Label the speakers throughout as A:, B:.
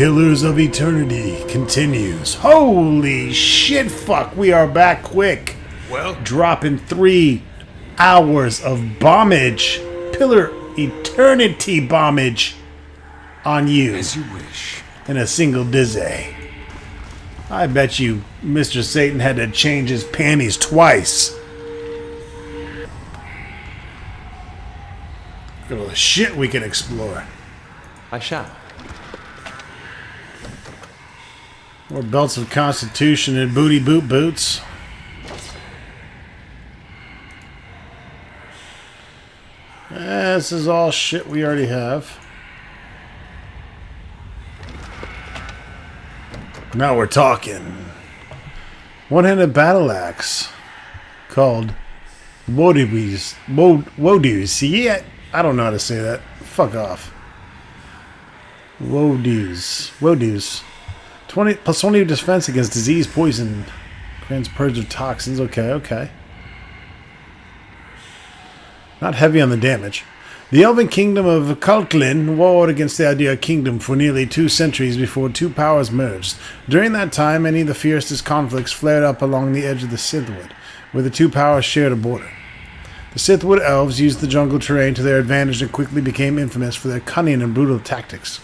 A: Pillars of Eternity continues. Holy shit, fuck, we are back quick.
B: Well,
A: Dropping 3 hours of bombage. Pillar Eternity bombage on you
B: as you wish.
A: in a single dizzy. I bet you Mr. Satan had to change his panties twice. Look at all the shit we can explore.
B: I shall.
A: More belts of Constitution and booty boot boots. This is all shit we already have. Now we're talking. One-handed battle axe called Wodus. Yeah, I don't know how to say that. Fuck off. Wodus. 20 plus 20 defense against disease, poison, grants purge of toxins. Okay. Not heavy on the damage. The Elven Kingdom of Cultlin warred against the Idea Kingdom for nearly 2 centuries before 2 powers merged. During that time, many of the fiercest conflicts flared up along the edge of the Sithwood, where the 2 powers shared a border. The Sithwood elves used the jungle terrain to their advantage and quickly became infamous for their cunning and brutal tactics.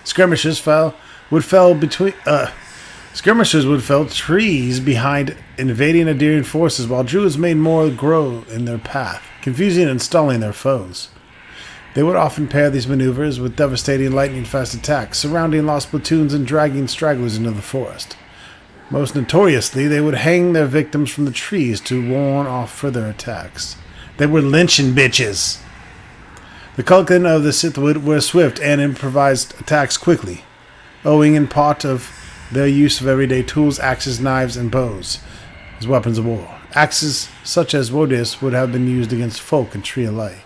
A: Skirmishers would fell trees behind invading Adirian forces, while druids made more grow in their path, confusing and stalling their foes. They would often pair these maneuvers with devastating lightning-fast attacks, surrounding lost platoons and dragging stragglers into the forest. Most notoriously, they would hang their victims from the trees to warn off further attacks. They were lynching bitches. The Culkin of the Sithwood were swift and improvised attacks quickly, owing in part of their use of everyday tools, axes, knives, and bows as weapons of war. Axes such as Wodus would have been used against folk and tree alike.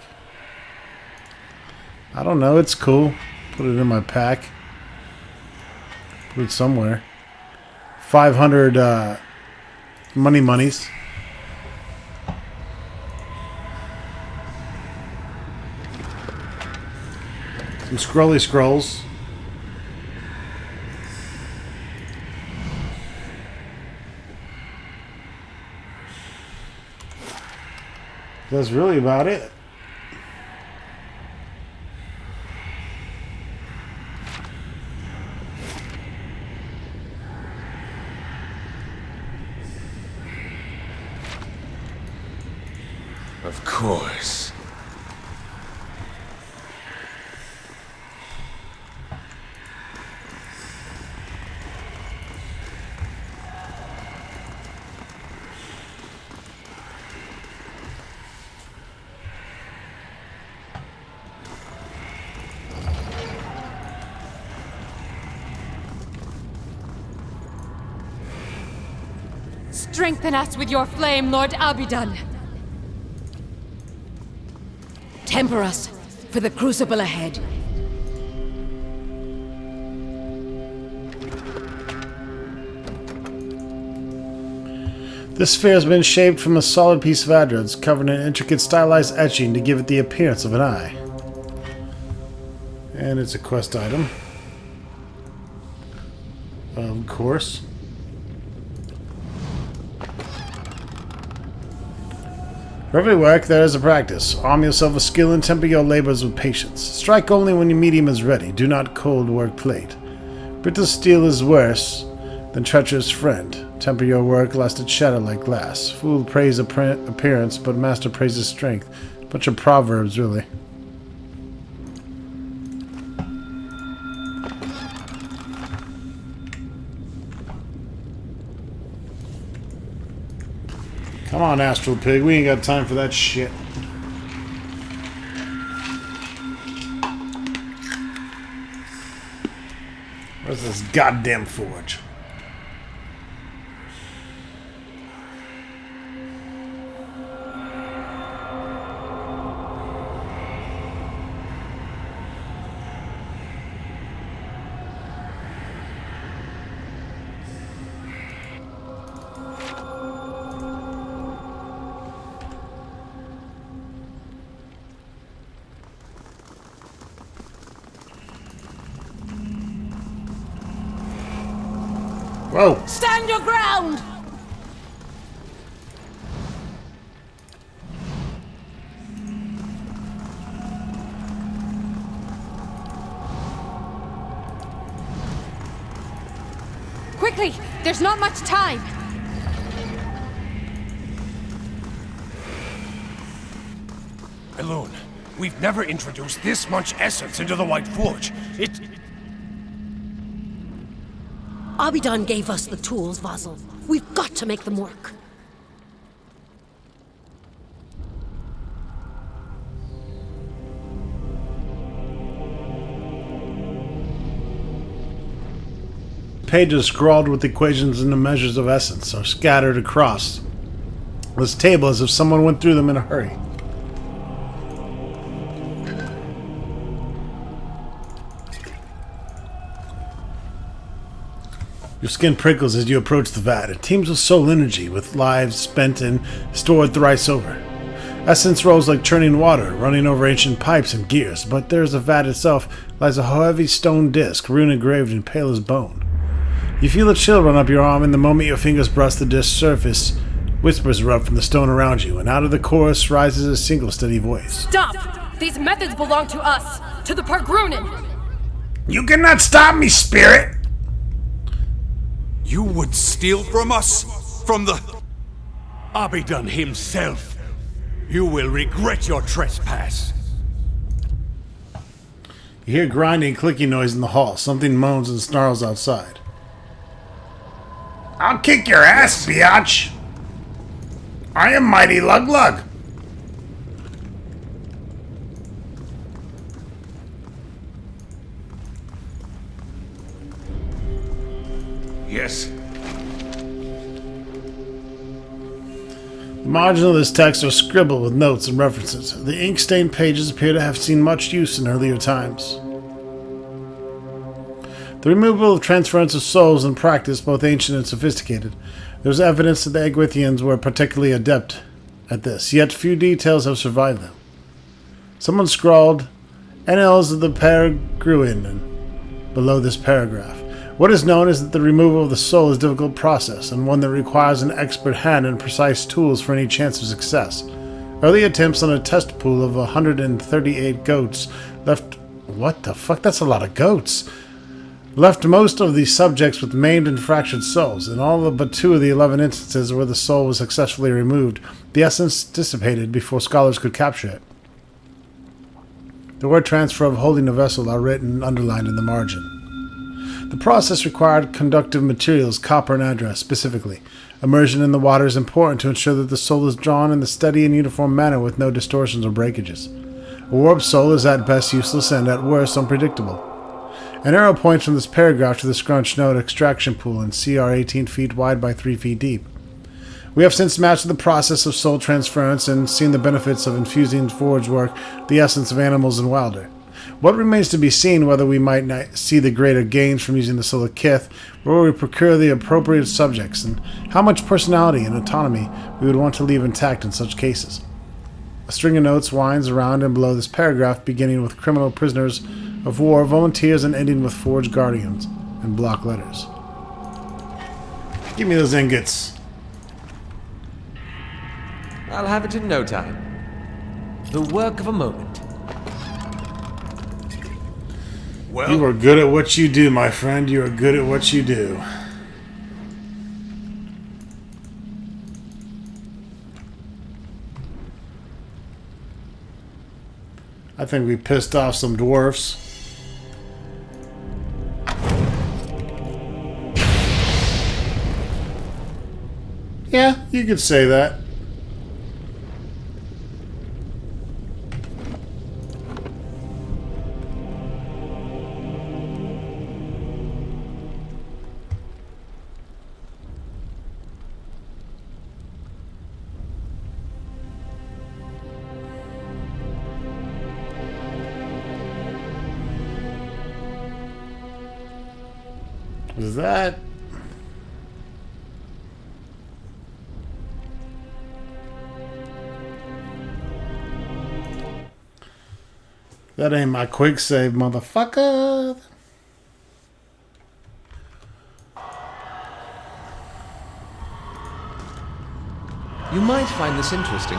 A: I don't know, it's cool. Put it in my pack. Put it somewhere. 500 monies. Some scrolly scrolls. That's really about it.
B: Of course.
C: Strengthen us with your flame, Lord Abidan. Temper us for the crucible ahead.
A: This sphere has been shaped from a solid piece of adrods, covered in intricate stylized etching to give it the appearance of an eye. And it's a quest item. Of course. For every work, there is a practice. Arm yourself with skill and temper your labors with patience. Strike only when your medium is ready. Do not cold work plate. Brittle steel is worse than treacherous friend. Temper your work lest it shatter like glass. Fool praise appearance, but master praises strength. Bunch of proverbs, really. Come on, Astral Pig. We ain't got time for that shit. Where's this goddamn forge? Whoa!
C: Stand your ground! Quickly! There's not much time!
D: Elune, we've never introduced this much essence into the White Forge.
E: Abidan gave us the tools, Vasil. We've got to make them work.
A: Pages scrawled with equations and the measures of essence are scattered across this table as if someone went through them in a hurry. Your skin prickles as you approach the vat. It teems with soul energy, with lives spent and stored thrice over. Essence rolls like churning water, running over ancient pipes and gears, but there is the vat itself lies a heavy stone disc, rune engraved and pale as bone. You feel a chill run up your arm, and the moment your fingers brush the disc's surface, whispers erupt from the stone around you, and out of the chorus rises a single steady voice.
C: Stop! These methods belong to us! To the Pargrunin!
A: You cannot stop me, spirit!
F: You would steal from us? From the... Abidan himself. You will regret your trespass.
A: You hear grinding and clicking noise in the hall. Something moans and snarls outside. I'll kick your ass, biatch! I am Mighty Lug Lug!
D: Yes.
A: The margins of this text are scribbled with notes and references. The ink-stained pages appear to have seen much use in earlier times. The removal of transference of souls in practice, both ancient and sophisticated. There's evidence that the Egwithians were particularly adept at this, yet few details have survived them. Someone scrawled, Annals of the Pargruin below this paragraph. What is known is that the removal of the soul is a difficult process, and one that requires an expert hand and precise tools for any chance of success. Early attempts on a test pool of 138 goats left... What the fuck? That's a lot of goats! Left most of the subjects with maimed and fractured souls. In all but 2 of the 11 instances where the soul was successfully removed, the essence dissipated before scholars could capture it. The word transfer of holding a vessel are written and underlined in the margin. The process required conductive materials, copper and address specifically. Immersion in the water is important to ensure that the soul is drawn in the steady and uniform manner with no distortions or breakages. A warped soul is at best useless and at worst unpredictable. An arrow points from this paragraph to the scrunched note extraction pool in CR 18 feet wide by 3 feet deep. We have since mastered the process of soul transference and seen the benefits of infusing forge work the essence of animals and wilder. What remains to be seen whether we might not see the greater gains from using the soul of Kith, where we procure the appropriate subjects, and how much personality and autonomy we would want to leave intact in such cases. A string of notes winds around and below this paragraph, beginning with criminal prisoners of war, volunteers, and ending with forged guardians in block letters. Give me those ingots.
B: I'll have it in no time. The work of a moment.
D: Well,
A: You are good at what you do, my friend. You are good at what you do. I think we pissed off some dwarfs. Yeah, you could say that. Was that... That ain't my quick save, motherfucker.
B: You might find this interesting.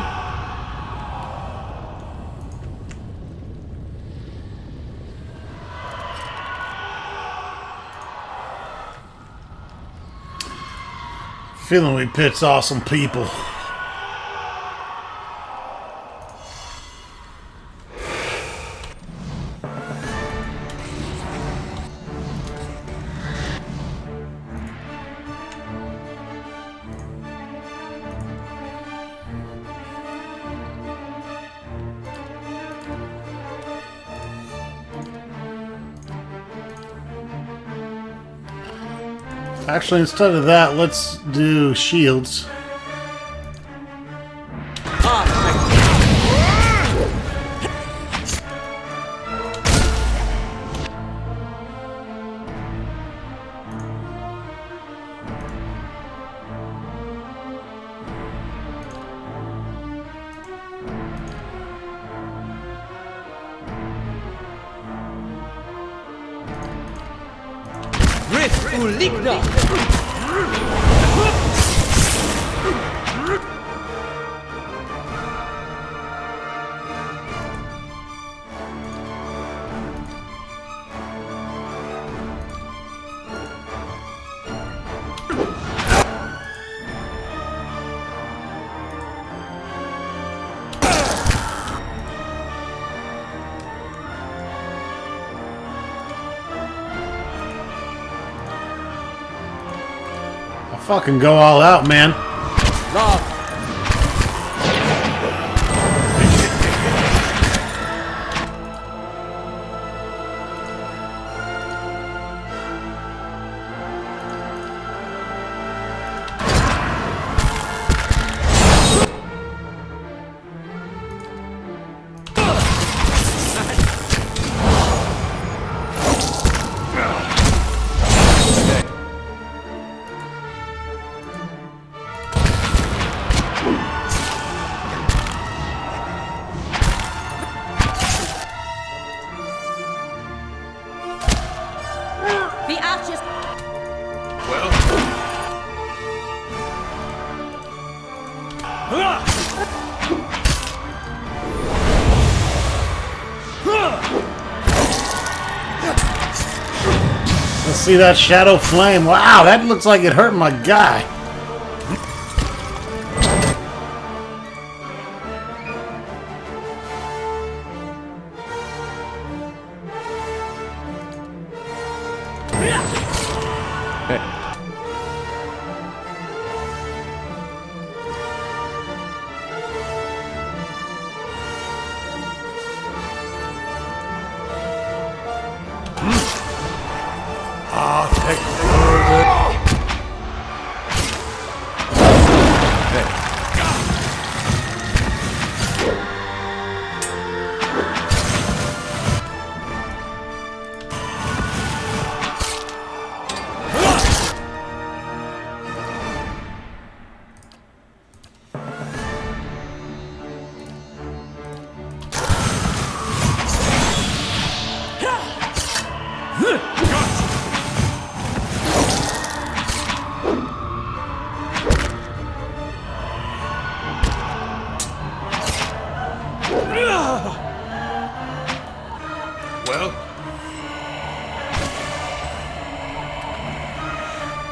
A: Feeling we pit's awesome people. Actually, instead of that, let's do shields. Fucking go all out, man.
E: The ashes.
A: Let's see that shadow flame. Wow, that looks like it hurt my guy.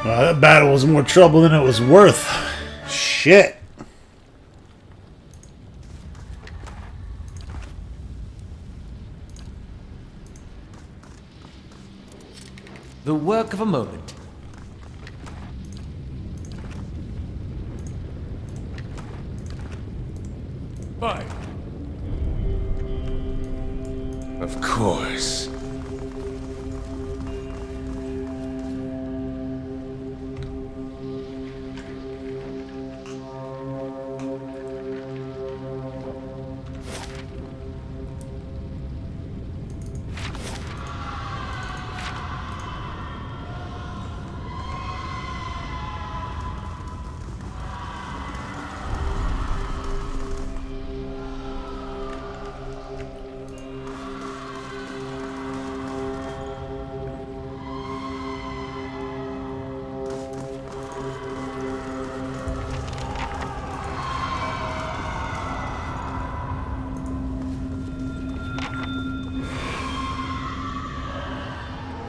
A: Well, that battle was more trouble than it was worth. Shit.
B: The work of a moment.
D: Bye.
B: Of course.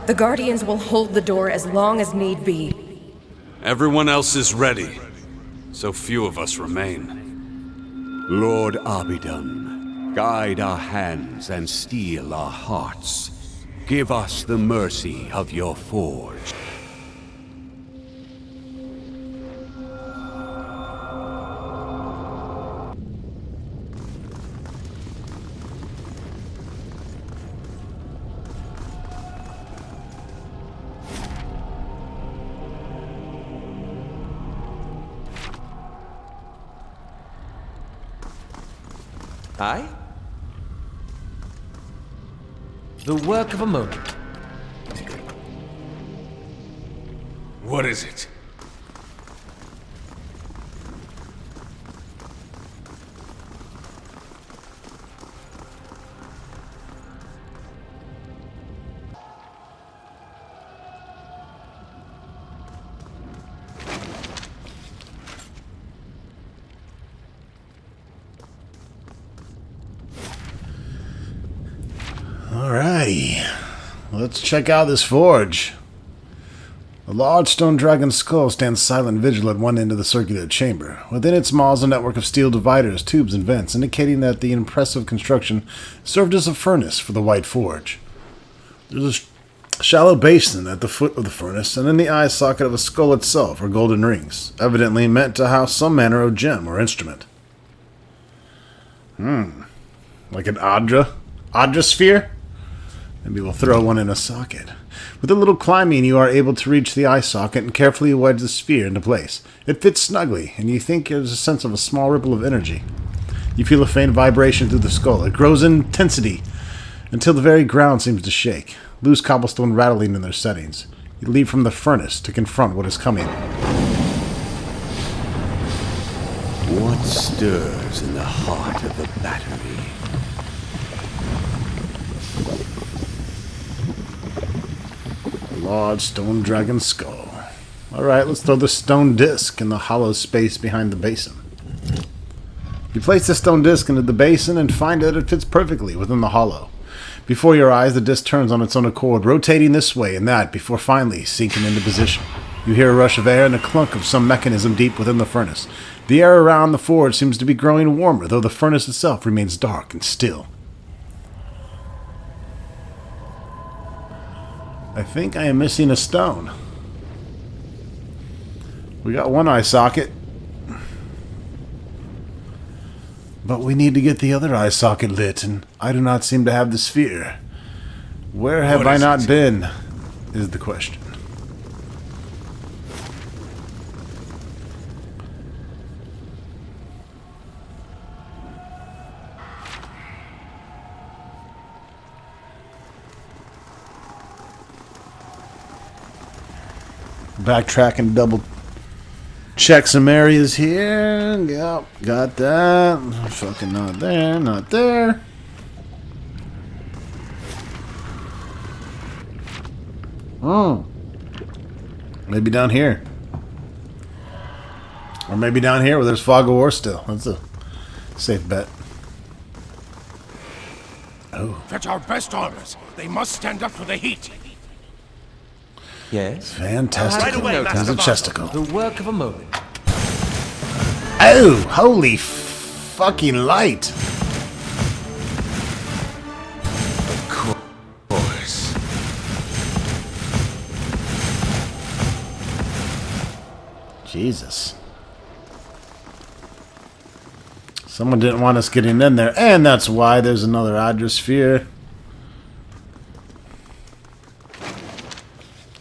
G: The Guardians will hold the door as long as need be.
F: Everyone else is ready. So few of us remain.
H: Lord Abidon, guide our hands and steel our hearts. Give us the mercy of your forge.
B: Aye? The work of a moment.
F: What is it?
A: Alrighty. Let's check out this forge. A large stone dragon skull stands silent vigil at one end of the circular chamber. Within its maw is a network of steel dividers, tubes, and vents, indicating that the impressive construction served as a furnace for the White Forge. There's a shallow basin at the foot of the furnace, and in the eye socket of a skull itself are golden rings, evidently meant to house some manner of gem or instrument. Like an Adra sphere? Maybe we'll throw one in a socket. With a little climbing, you are able to reach the eye socket and carefully wedge the sphere into place. It fits snugly, and you think there's a sense of a small ripple of energy. You feel a faint vibration through the skull. It grows in intensity until the very ground seems to shake, loose cobblestone rattling in their settings. You leave from the furnace to confront what is coming.
H: What stirs in the heart of the battery?
A: Large stone dragon skull. Alright, let's throw the stone disc in the hollow space behind the basin. You place the stone disc into the basin and find that it fits perfectly within the hollow. Before your eyes, the disc turns on its own accord, rotating this way and that before finally sinking into position. You hear a rush of air and a clunk of some mechanism deep within the furnace. The air around the forge seems to be growing warmer, though the furnace itself remains dark and still. I think I am missing a stone. We got one eye socket. But we need to get the other eye socket lit, and I do not seem to have the sphere. Where have I not been, is the question. Backtrack and double check some areas here. Yep, got that. Fucking not there, not there. Oh. Maybe down here. Or maybe down here where there's fog of war still. That's a safe bet. Oh.
D: Fetch our best armors. They must stand up to the heat.
B: Yes?
A: Fantastic.
B: Right away,
A: There's a chesticle.
B: The work of a moment.
A: Oh, holy fucking light.
F: Of course.
A: Jesus. Someone didn't want us getting in there, and that's why there's another Adrosphere.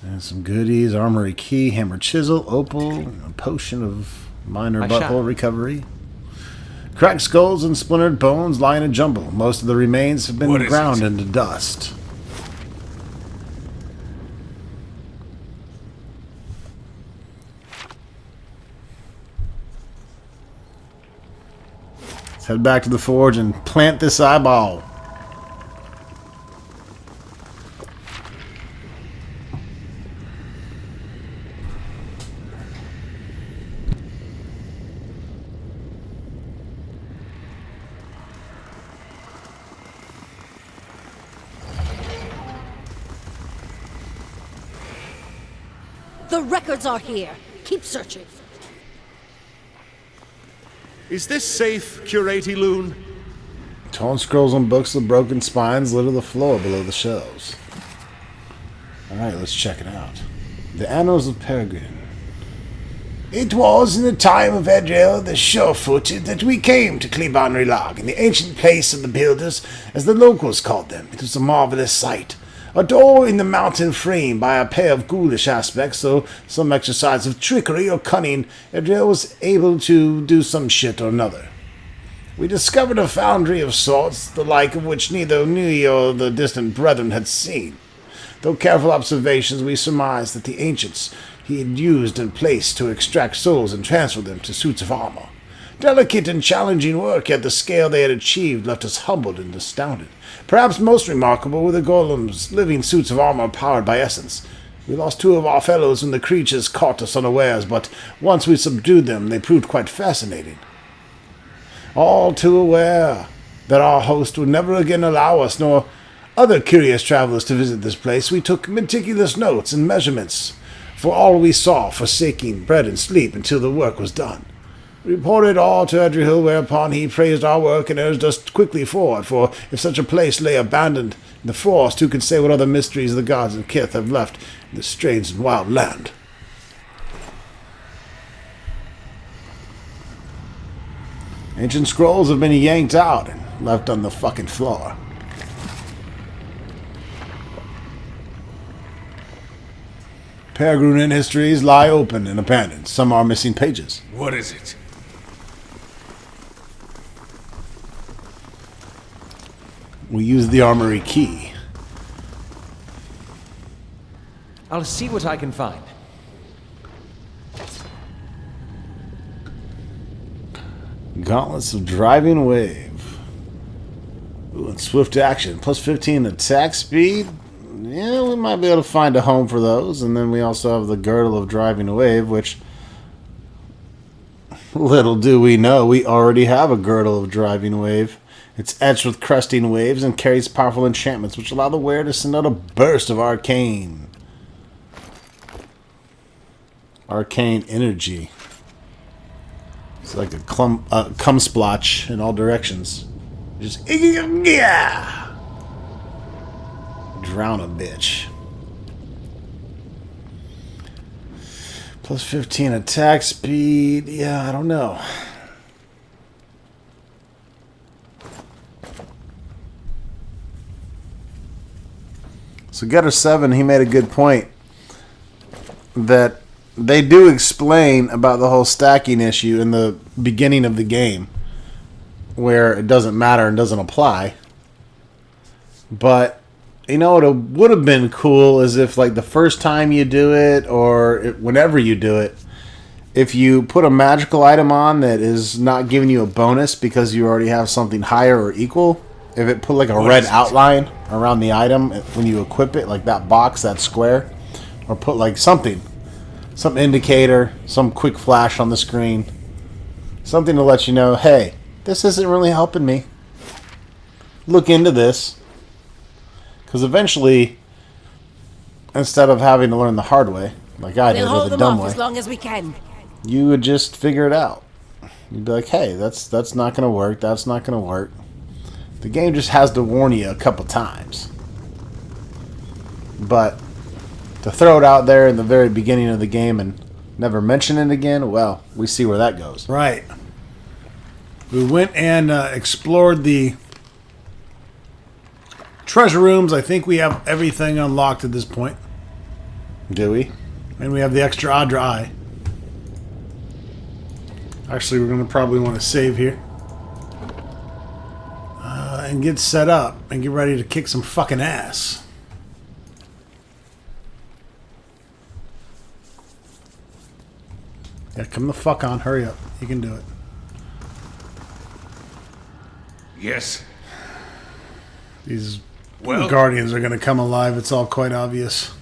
A: And some goodies, armory key, hammer chisel, opal, a potion of minor butthole recovery. Cracked skulls and splintered bones lie in a jumble. Most of the remains have been ground into dust. Let's head back to the forge and plant this eyeball.
E: The records are here. Keep searching.
F: Is this safe, Curate Loon?
A: Torn scrolls and books with broken spines litter the floor below the shelves. Alright, let's check it out. The Annals of Peregrine. It was in the time of Edriel the Sure-Footed that we came to Clebanry Log, in the ancient place of the builders, as the locals called them. It was a marvelous sight. A door in the mountain framed by a pair of ghoulish aspects, so some exercise of trickery or cunning, Edriel was able to do some shit or another. We discovered a foundry of sorts, the like of which neither we or the distant brethren had seen. Though careful observations, we surmised that the ancients he had used and placed to extract souls and transfer them to suits of armor. Delicate and challenging work, yet the scale they had achieved left us humbled and astounded. Perhaps most remarkable were the golems, living suits of armor powered by essence. We lost 2 of our fellows when the creatures caught us unawares, but once we subdued them, they proved quite fascinating. All too aware that our host would never again allow us nor other curious travelers to visit this place, we took meticulous notes and measurements for all we saw, forsaking bread and sleep until the work was done. We reported all to Edriel, whereupon he praised our work and urged us quickly forward, for if such a place lay abandoned in the forest, who can say what other mysteries the gods and kith have left in this strange and wild land? Ancient scrolls have been yanked out and left on the fucking floor. Peregrine histories lie open and abandoned. Some are missing pages.
F: What is it?
A: We use the armory key.
B: I'll see what I can find.
A: Gauntlets of Driving Wave. Ooh, and swift action. Plus 15 attack speed. Yeah, we might be able to find a home for those. And then we also have the Girdle of Driving Wave, which, little do we know, we already have a Girdle of Driving Wave. It's etched with cresting waves and carries powerful enchantments, which allow the wearer to send out a burst of arcane energy. It's like a cum splotch in all directions. Just yeah, drown a bitch. Plus 15 attack speed. Yeah, I don't know. So Getter 7, he made a good point that they do explain about the whole stacking issue in the beginning of the game, where it doesn't matter and doesn't apply. But you know what would have been cool is if, like, the first time you do it, or whenever you do it, if you put a magical item on that is not giving you a bonus because you already have something higher or equal, if it put like a red outline around the item when you equip it, like that box, that square, or put like something, some indicator, some quick flash on the screen, something to let you know, hey, this isn't really helping me. Look into this. Because eventually, instead of having to learn the hard way, like I did,
E: We'll
A: or
E: hold
A: the
E: them
A: dumb
E: off
A: way,
E: as long as we can.
A: you would just figure it out. You'd be like, hey, that's not going to work, that's not going to work. The game just has to warn you a couple times. But to throw it out there in the very beginning of the game and never mention it again, well, we see where that goes. Right. We went and explored the treasure rooms. I think we have everything unlocked at this point. Do we? And we have the extra Adra Eye. Actually, we're going to probably want to save here. And get set up and get ready to kick some fucking ass. Yeah, come the fuck on. Hurry up. You can do it.
F: Yes.
A: These guardians are going to come alive. It's all quite obvious.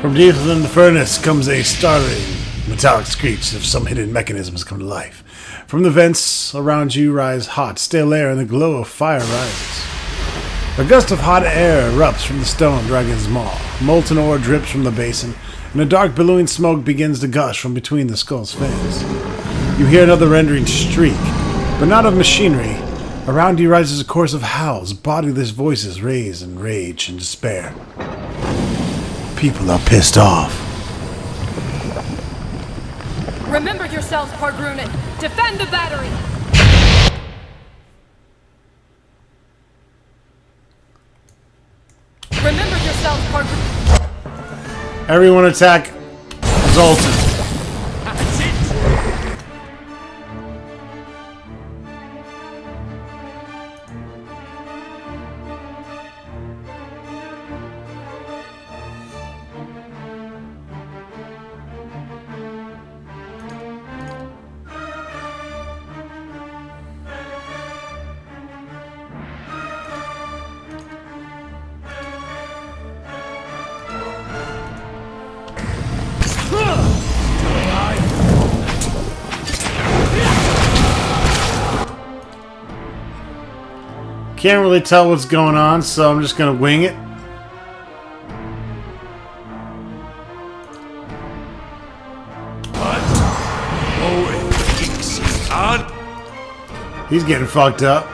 A: From deep within the furnace comes a startling metallic screech as if some hidden mechanism has come to life. From the vents around you rise hot, stale air, and the glow of fire rises. A gust of hot air erupts from the stone dragon's maw. Molten ore drips from the basin, and a dark billowing smoke begins to gush from between the skull's fins. You hear another rending shriek, but not of machinery. Around you rises a chorus of howls, bodiless voices raised in rage and despair. People are pissed off.
C: Remember yourselves, Pargrunen! Defend the battery! Remember yourselves, Pargrunen!
A: Everyone attack Zoltan. Can't really tell what's going on, so I'm just gonna wing it. He's getting fucked up.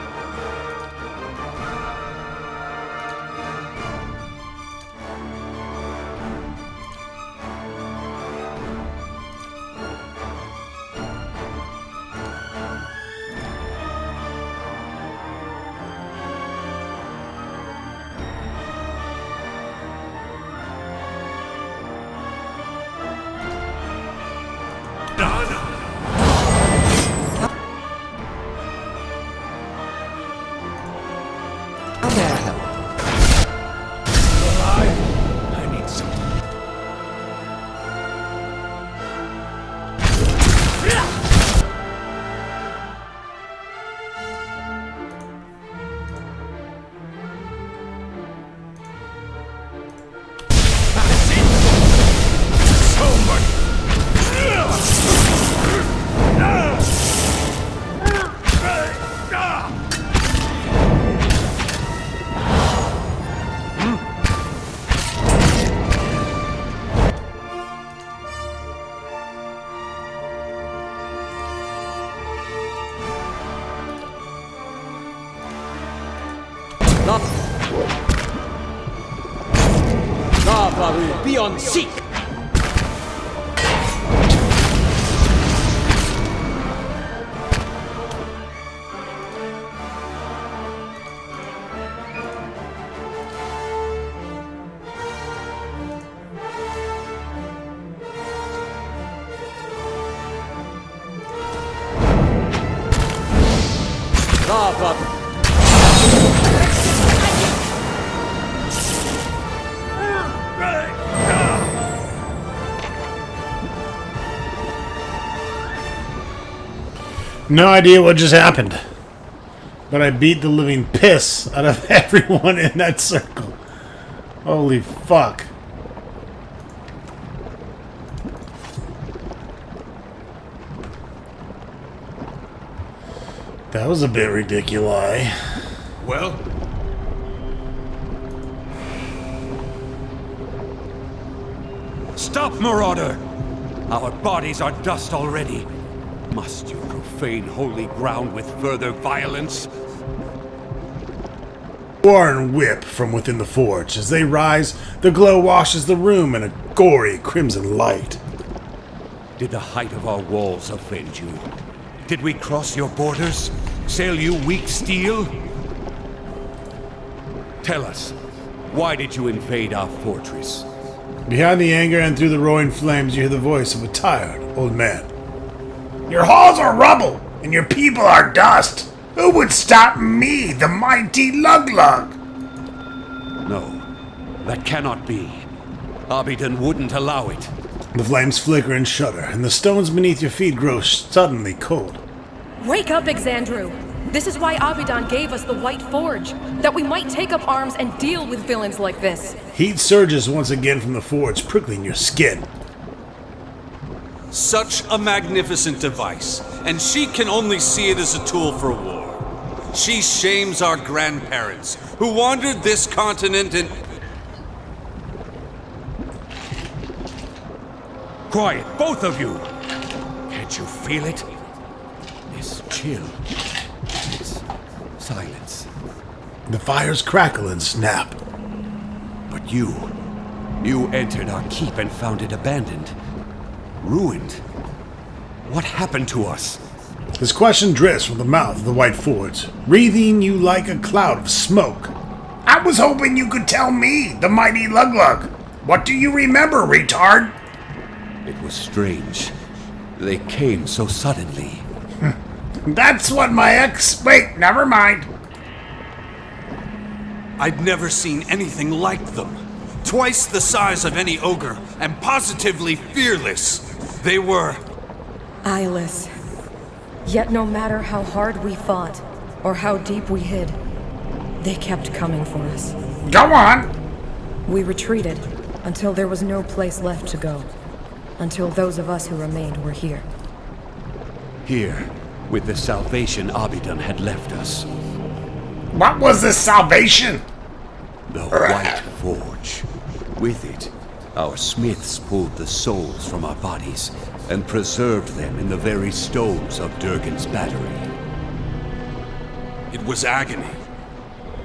B: Be on seek!
A: No idea what just happened, but I beat the living piss out of everyone in that circle. Holy fuck. That was a bit ridiculous.
F: Well? Stop, Marauder! Our bodies are dust already. Must you profane holy ground with further violence?
A: War and whip from within the forge. As they rise, the glow washes the room in a gory crimson light.
F: Did the height of our walls offend you? Did we cross your borders? Sail you weak steel? Tell us, why did you invade our fortress?
A: Behind the anger and through the roaring flames, you hear the voice of a tired old man. Your halls are rubble, and your people are dust. Who would stop me, the mighty Lug-Lug?
F: No, that cannot be. Abydon wouldn't allow it.
A: The flames flicker and shudder, and the stones beneath your feet grow suddenly cold.
G: Wake up, Exandru! This is why Abydon gave us the White Forge, that we might take up arms and deal with villains like this.
A: Heat surges once again from the forge, prickling your skin.
F: Such a magnificent device, and she can only see it as a tool for war. She shames our grandparents, who wandered this continent and...
H: Quiet, both of you! Can't you feel it? This chill. This silence.
A: The fires crackle and snap.
H: But you entered our keep and found it abandoned. Ruined. What happened to us?
A: This question drifts from the mouth of the White Forge, wreathing you like a cloud of smoke.
D: I was hoping you could tell me, the mighty Luglug. What do you remember, retard?
H: It was strange. They came so suddenly.
D: That's what my ex... Wait, never mind.
F: I'd never seen anything like them. Twice the size of any ogre, and positively fearless. They were...
G: Eyeless. Yet no matter how hard we fought, or how deep we hid, they kept coming for us.
D: Go on.
G: We retreated, until there was no place left to go. Until those of us who remained were here.
H: Here, with the salvation Abidan had left us.
D: What was this salvation?
H: The White Forge. With it, our smiths pulled the souls from our bodies and preserved them in the very stones of Durgan's battery.
F: It was agony.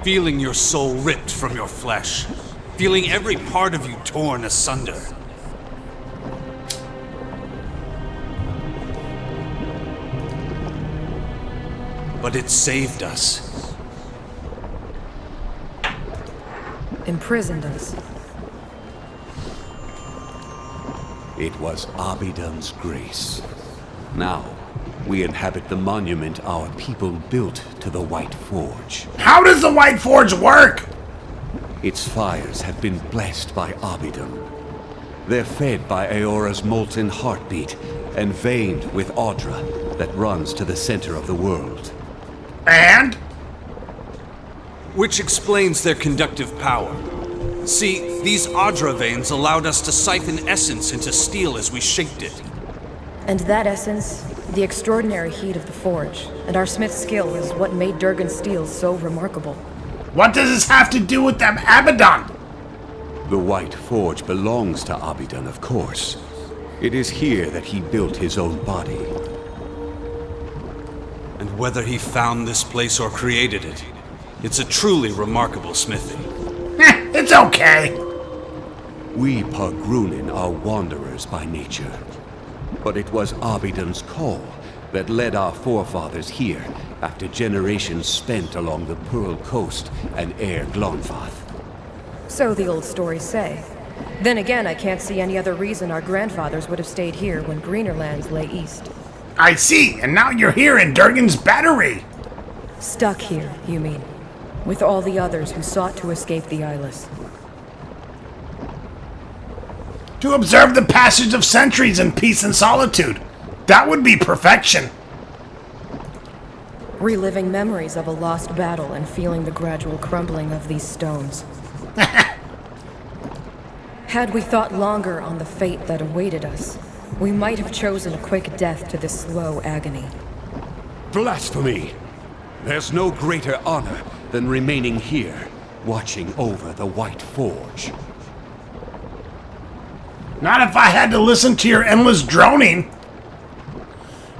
F: Feeling your soul ripped from your flesh. Feeling every part of you torn asunder. But it saved us.
G: Imprisoned us.
H: It was Abidan's grace. Now, we inhabit the monument our people built to the White Forge.
D: How does the White Forge work?
H: Its fires have been blessed by Abidan. They're fed by Eora's molten heartbeat and veined with Audra that runs to the center of the world.
D: And?
F: Which explains their conductive power. See, these Audra veins allowed us to siphon essence into steel as we shaped it.
G: And that essence, the extraordinary heat of the forge, and our smith's skill is what made Durgan's steel so remarkable.
D: What does this have to do with them Abidan?
H: The White Forge belongs to Abidan, of course. It is here that he built his own body.
F: And whether he found this place or created it, it's a truly remarkable smithy.
D: It's okay.
H: We Pagrunin are wanderers by nature. But it was Abidan's call that led our forefathers here after generations spent along the Pearl Coast and Air Glonfath.
G: So the old stories say. Then again, I can't see any other reason our grandfathers would have stayed here when greener lands lay east.
D: I see, and now you're here in Durgan's battery.
G: Stuck here, you mean? With all the others who sought to escape the Eyeless.
D: To observe the passage of centuries in peace and solitude. That would be perfection.
G: Reliving memories of a lost battle and feeling the gradual crumbling of these stones. Had we thought longer on the fate that awaited us, we might have chosen a quick death to this slow agony.
H: Blasphemy! There's no greater honor than remaining here, watching over the White Forge.
D: Not if I had to listen to your endless droning.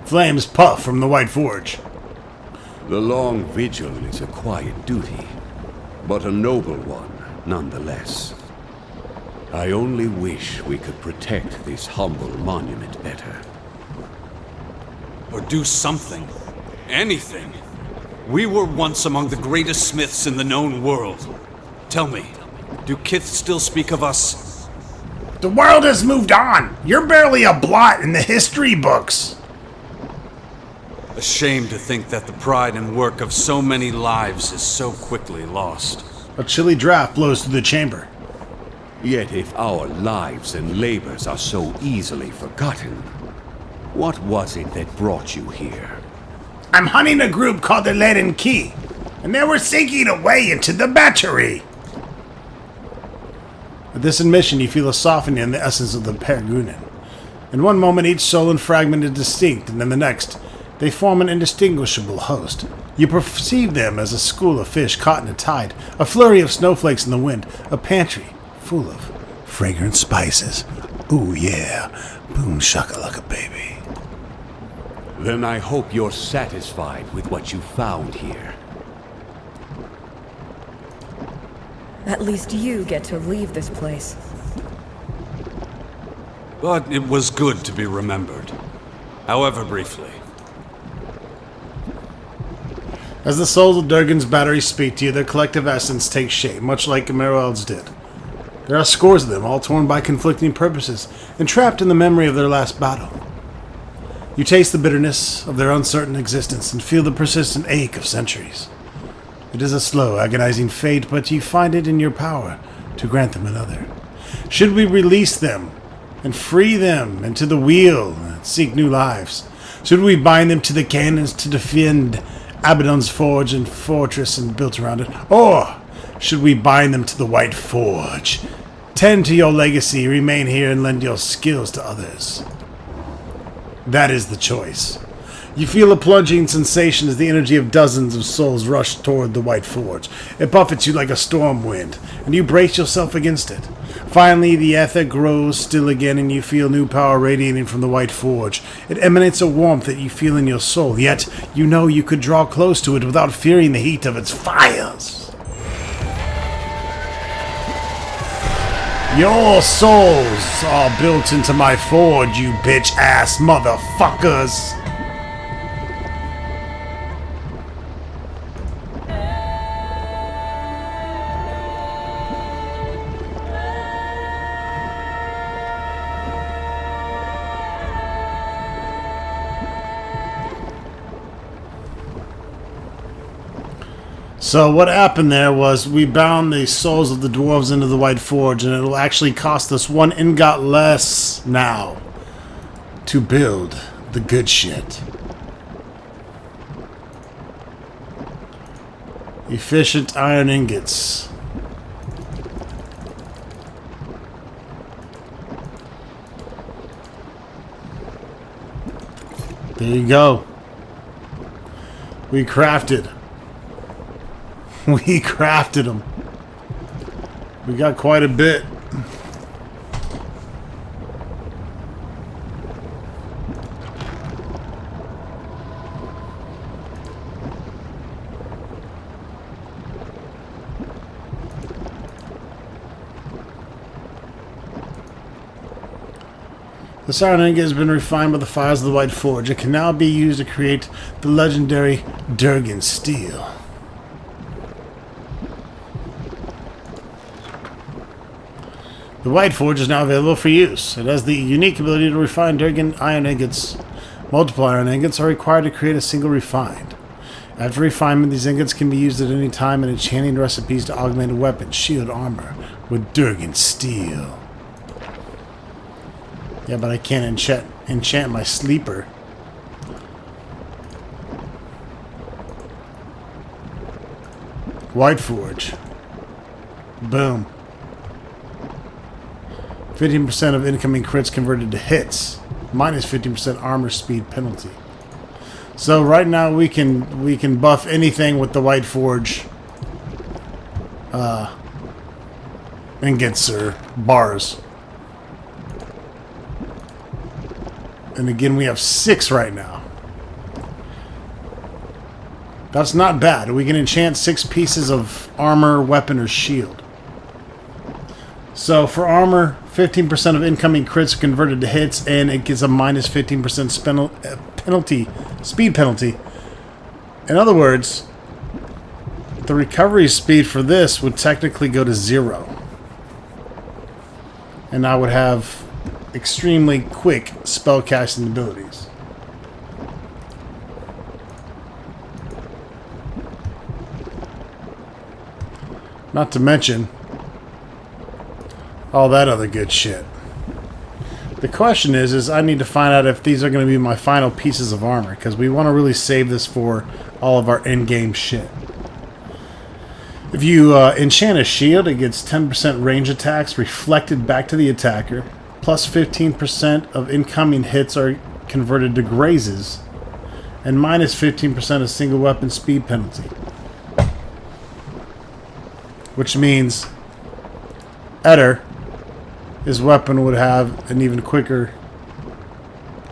A: Flames puff from the White Forge.
H: The long vigil is a quiet duty, but a noble one nonetheless. I only wish we could protect this humble monument better.
F: Or do something. Anything. We were once among the greatest smiths in the known world. Tell me, do Kith still speak of us?
D: The world has moved on. You're barely a blot in the history books.
F: A shame to think that the pride and work of so many lives is so quickly lost.
A: A chilly draft blows through the chamber.
H: Yet if our lives and labors are so easily forgotten, what was it that brought you here?
D: I'm hunting a group called the Leaden Key, and they were sinking a way into the battery.
A: At this admission, you feel a softening in the essence of the Peregrine. In one moment, each soul and fragment is distinct, and in the next, they form an indistinguishable host. You perceive them as a school of fish caught in a tide, a flurry of snowflakes in the wind, a pantry full of fragrant spices. Ooh yeah, boom shakalaka baby.
H: Then I hope you're satisfied with what you found here.
G: At least you get to leave this place.
F: But it was good to be remembered, however briefly.
A: As the souls of Durgan's battery speak to you, their collective essence takes shape, much like Meroel's did. There are scores of them, all torn by conflicting purposes, and trapped in the memory of their last battle. You taste the bitterness of their uncertain existence and feel the persistent ache of centuries. It is a slow, agonizing fate, but you find it in your power to grant them another. Should we release them and free them into the wheel and seek new lives? Should we bind them to the cannons to defend Abaddon's forge and fortress and built around it? Or should we bind them to the White Forge? Tend to your legacy, remain here, and lend your skills to others. That is the choice. You feel a plunging sensation as the energy of dozens of souls rush toward the White Forge. It buffets you like a storm wind, and you brace yourself against it. Finally, the ether grows still again, and you feel new power radiating from the White Forge. It emanates a warmth that you feel in your soul, yet you know you could draw close to it without fearing the heat of its fires. Your souls are built into my forge, you bitch-ass motherfuckers. So what happened there was we bound the souls of the dwarves into the White Forge, and it'll actually cost us 1 ingot less now to build the good shit. Efficient iron ingots. There you go. We crafted. We crafted them. We got quite a bit. This iron ingot has been refined by the fires of the White Forge. It can now be used to create the legendary Durgan steel. The White Forge is now available for use. It has the unique ability to refine Durgan iron ingots. Multiple iron ingots are required to create a single refined. After refinement, these ingots can be used at any time in enchanting recipes to augment a weapon, shield, armor with Durgan steel. Yeah, but I can't enchant my sleeper. White Forge. Boom. 15% of incoming crits converted to hits, minus 15% armor speed penalty. So right now we can buff anything with the White Forge ingots or bars. And again, we have 6 right now. That's not bad. We can enchant 6 pieces of armor, weapon, or shield. So for armor, 15% of incoming crits are converted to hits, and it gives a minus 15% penalty, speed penalty. In other words, the recovery speed for this would technically go to 0. And I would have extremely quick spell casting abilities. Not to mention all that other good shit. The question is I need to find out if these are going to be my final pieces of armor, because we want to really save this for all of our in-game shit. If you enchant a shield, it gets 10% range attacks reflected back to the attacker, Plus 15% of incoming hits are converted to grazes. And minus 15% of single weapon speed penalty. Which means Eder, his weapon would have an even quicker...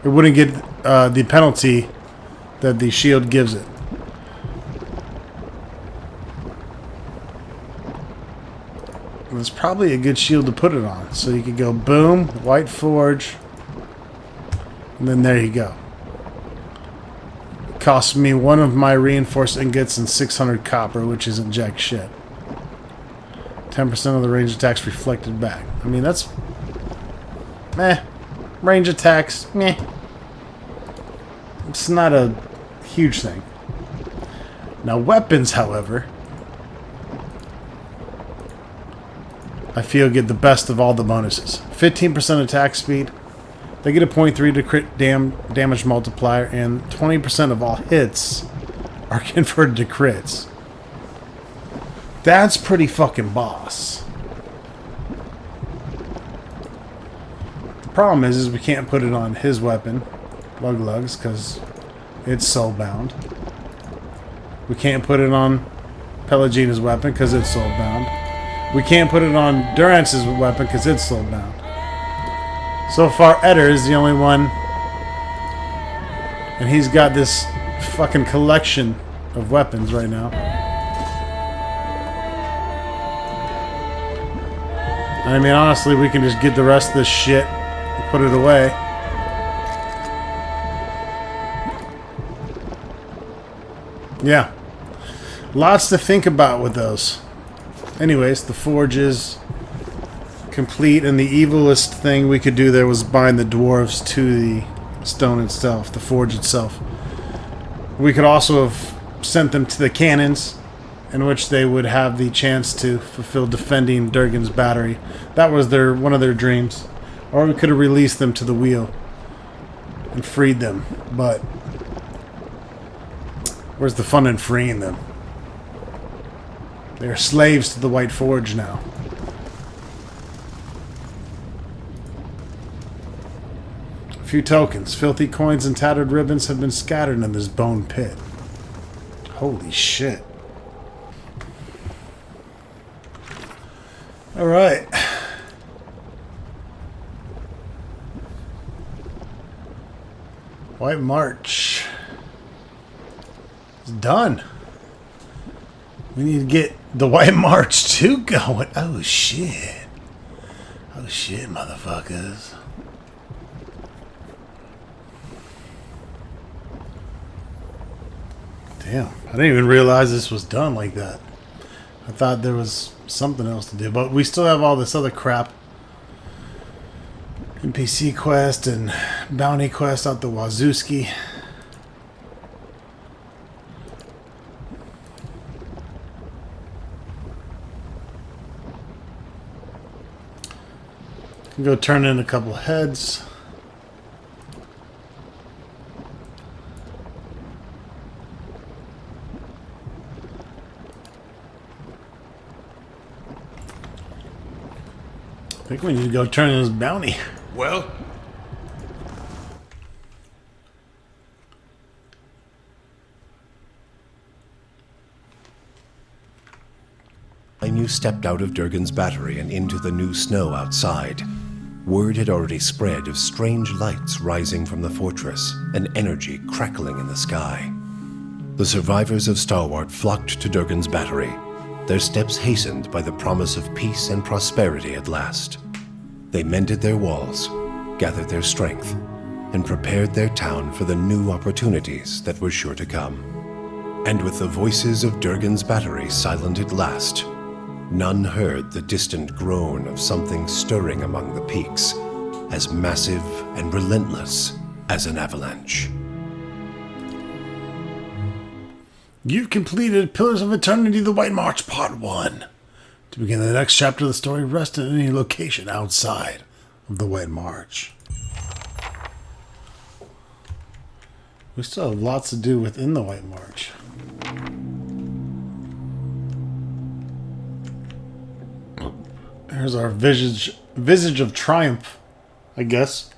A: It wouldn't get the penalty that the shield gives it. It's probably a good shield to put it on. So you could go boom, White Forge, and then there you go. It cost me one of my reinforced ingots and 600 copper, which isn't jack shit. 10% of the range attacks reflected back. I mean, that's... meh. Range attacks, meh. It's not a huge thing. Now, weapons, however... I feel get the best of all the bonuses. 15% attack speed. They get a 0.3 to crit damage multiplier, and 20% of all hits are converted to crits. That's pretty fucking boss. The problem is we can't put it on his weapon, Luglugs, because it's soulbound. We can't put it on Pelagina's weapon because it's soulbound. We can't put it on Durance's weapon because it's soulbound. So far, Eder is the only one. And he's got this fucking collection of weapons right now. I mean, honestly, we can just get the rest of this shit and put it away. Yeah. Lots to think about with those. Anyways, the forge is complete, and the evilest thing we could do there was bind the dwarves to the stone itself, the forge itself. We could also have sent them to the cannons, in which they would have the chance to fulfill defending Durgan's battery. That was one of their dreams. Or we could have released them to the wheel and freed them, but where's the fun in freeing them? They're slaves to the White Forge now. A few tokens. Filthy coins and tattered ribbons have been scattered in this bone pit. Holy shit. Alright. White March. It's done. We need to get the White March 2 going. Oh, shit. Oh, shit, motherfuckers. Damn. I didn't even realize this was done like that. I thought there was something else to do. But we still have all this other crap. NPC quest and bounty quest out the Wazooski. Can go turn in a couple heads. I think we need to go turn in this bounty.
F: Well?
I: You stepped out of Durgan's battery and into the new snow outside. Word had already spread of strange lights rising from the fortress, and energy crackling in the sky. The survivors of Starward flocked to Durgan's battery, their steps hastened by the promise of peace and prosperity at last. They mended their walls, gathered their strength, and prepared their town for the new opportunities that were sure to come. And with the voices of Durgan's battery silent at last, none heard the distant groan of something stirring among the peaks, as massive and relentless as an avalanche.
A: You've completed Pillars of Eternity, The White March, Part 1. To begin the next chapter of the story, rest in any location outside of the White March. We still have lots to do within the White March. Here's our visage of triumph I guess.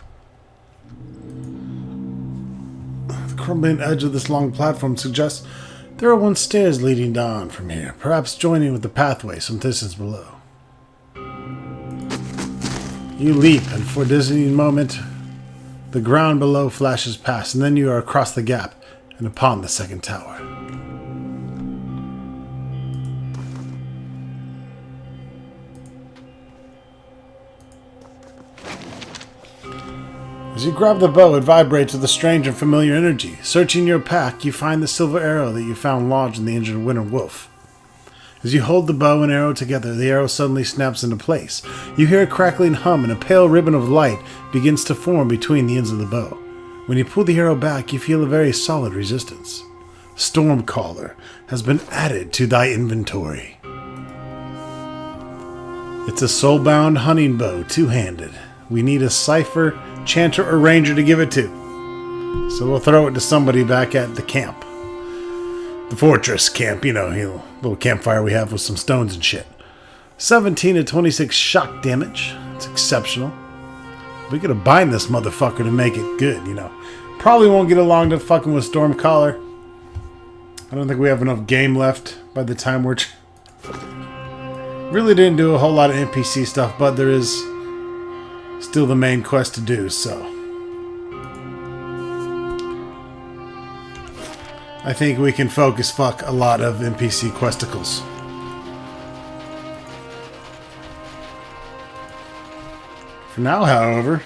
A: The crumbling edge of this long platform suggests there are once stairs leading down from here, perhaps joining with the pathway some distance below. You leap, and for a dizzying moment, the ground below flashes past, and then you are across the gap and upon the second tower. As you grab the bow, it vibrates with a strange and familiar energy. Searching your pack, you find the silver arrow that you found lodged in the injured Winter Wolf. As you hold the bow and arrow together, the arrow suddenly snaps into place. You hear a crackling hum, and a pale ribbon of light begins to form between the ends of the bow. When you pull the arrow back, you feel a very solid resistance. Stormcaller has been added to thy inventory. It's a soulbound hunting bow, two-handed. We need a cipher, chanter, or ranger to give it to. So we'll throw it to somebody back at the camp. The fortress camp, you know, little campfire we have with some stones and shit. 17 to 26 shock damage. It's exceptional. We gotta bind this motherfucker to make it good, you know. Probably won't get along to fucking with Stormcaller. I don't think we have enough game left by the time we're... Really didn't do a whole lot of NPC stuff, but there is still the main quest to do, so... I think we can focus fuck a lot of NPC questicles. For now, however...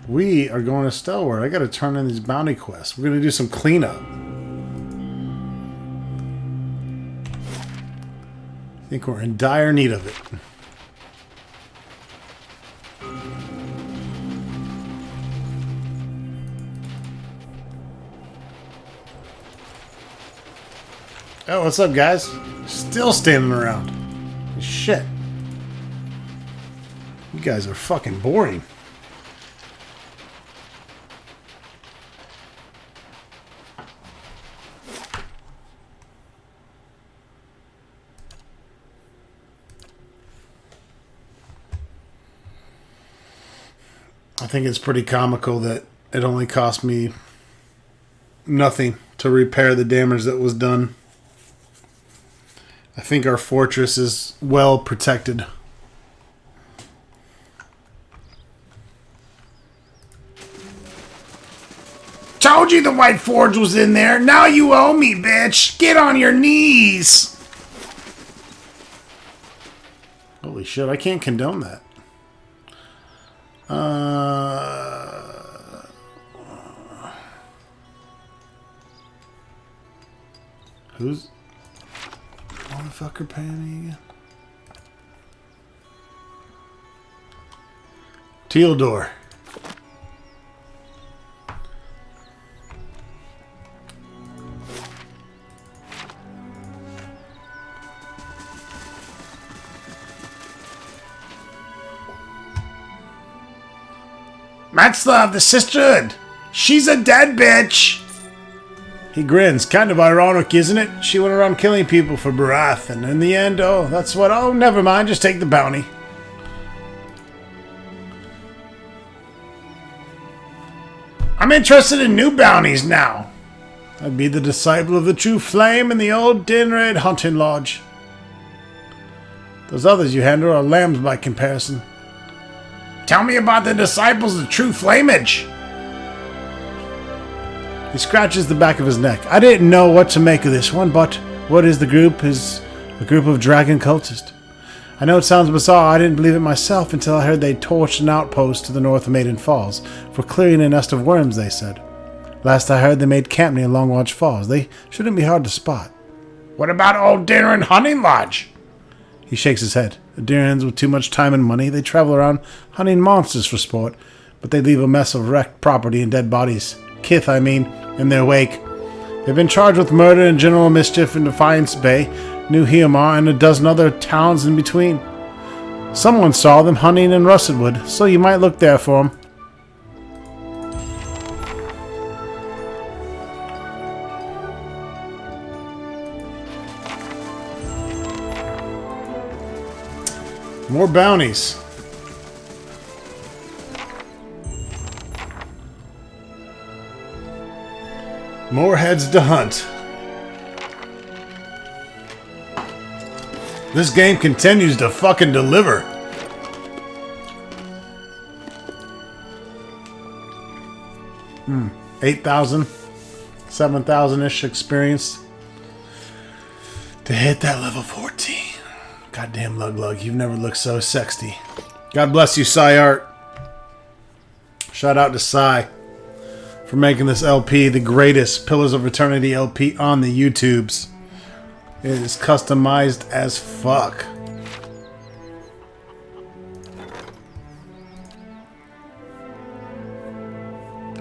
A: we are going to Stelward. I gotta turn in these bounty quests. We're gonna do some cleanup. I think we're in dire need of it. Oh, what's up, guys? Still standing around. Shit. You guys are fucking boring. I think it's pretty comical that it only cost me nothing to repair the damage that was done. I think our fortress is well protected.
D: Told you the White Forge was in there. Now you owe me, bitch. Get on your knees.
A: Holy shit, I can't condone that. Who's motherfucker paying me again? Tealdor.
D: Matzlav, the sisterhood. She's a dead bitch.
A: He grins. Kind of ironic, isn't it? She went around killing people for Barath, and in the end, oh, that's what... Oh, never mind. Just take the bounty.
D: I'm interested in new bounties now.
A: I'd be the disciple of the true flame in the old Dinraid hunting lodge. Those others you handle are lambs by comparison.
D: Tell me about the disciples of true flamage.
A: He scratches the back of his neck. I didn't know what to make of this one, but what is the group is a group of dragon cultists. I know it sounds bizarre. I didn't believe it myself until I heard they torched an outpost to the north of Maiden Falls for clearing a nest of worms, they said. Last I heard, they made camp near Longwatch Falls. They shouldn't be hard to spot.
D: What about old Dinnerin Hunting Lodge?
A: He shakes his head. The Dirans with too much time and money, they travel around hunting monsters for sport, but they leave a mess of wrecked property and dead bodies. Kith, I mean, in their wake. They've been charged with murder and general mischief in Defiance Bay, New Heomar, and a dozen other towns in between. Someone saw them hunting in Russetwood, so you might look there for them. More bounties. More heads to hunt. This game continues to fucking deliver. Hmm. 8,000, 7,000-ish experience to hit that level 14. Goddamn Lug, you've never looked so sexy. God bless you, Psy Art. Shout out to Psy for making this LP the greatest Pillars of Eternity LP on the YouTubes. It is customized as fuck.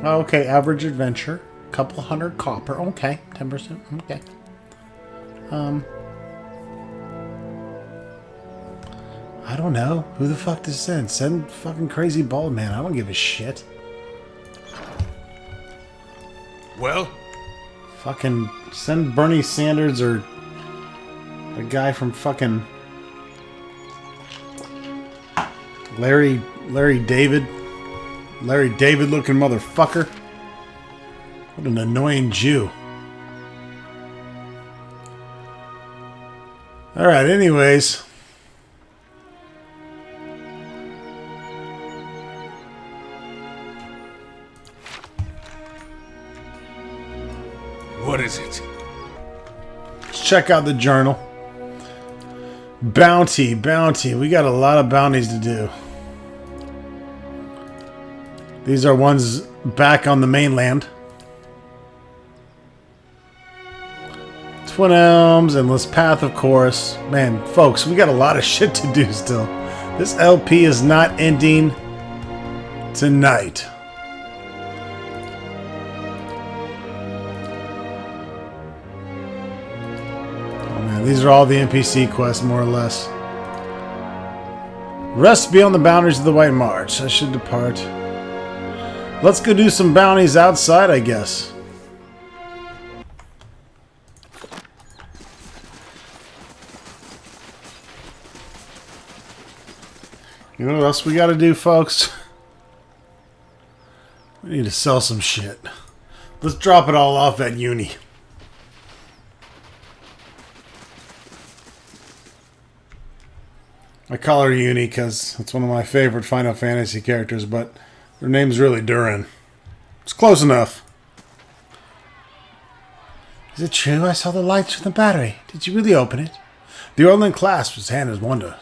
A: Okay, average adventure. Couple hundred copper. Okay, 10%. Okay. I don't know. Who the fuck does send? Send fucking Crazy Bald Man. I don't give a shit.
F: Well?
A: Fucking send Bernie Sanders or a guy from fucking Larry David. Larry David looking motherfucker. What an annoying Jew. Alright, anyways.
F: What is it?
A: Let's check out the journal. Bounty. We got a lot of bounties to do. These are ones back on the mainland. Twin Elms, Endless Path, of course. Man, folks, we got a lot of shit to do still. This LP is not ending tonight. Oh man, these are all the NPC quests, more or less. Rest beyond the boundaries of the White March. I should depart. Let's go do some bounties outside, I guess. You know what else we gotta do, folks? We need to sell some shit. Let's drop it all off at Uni. I call her Uni because it's one of my favorite Final Fantasy characters, but her name's really Durin. It's close enough. Is it true I saw the lights from the battery? Did you really open it? The Orlin clasped his hand as wonder.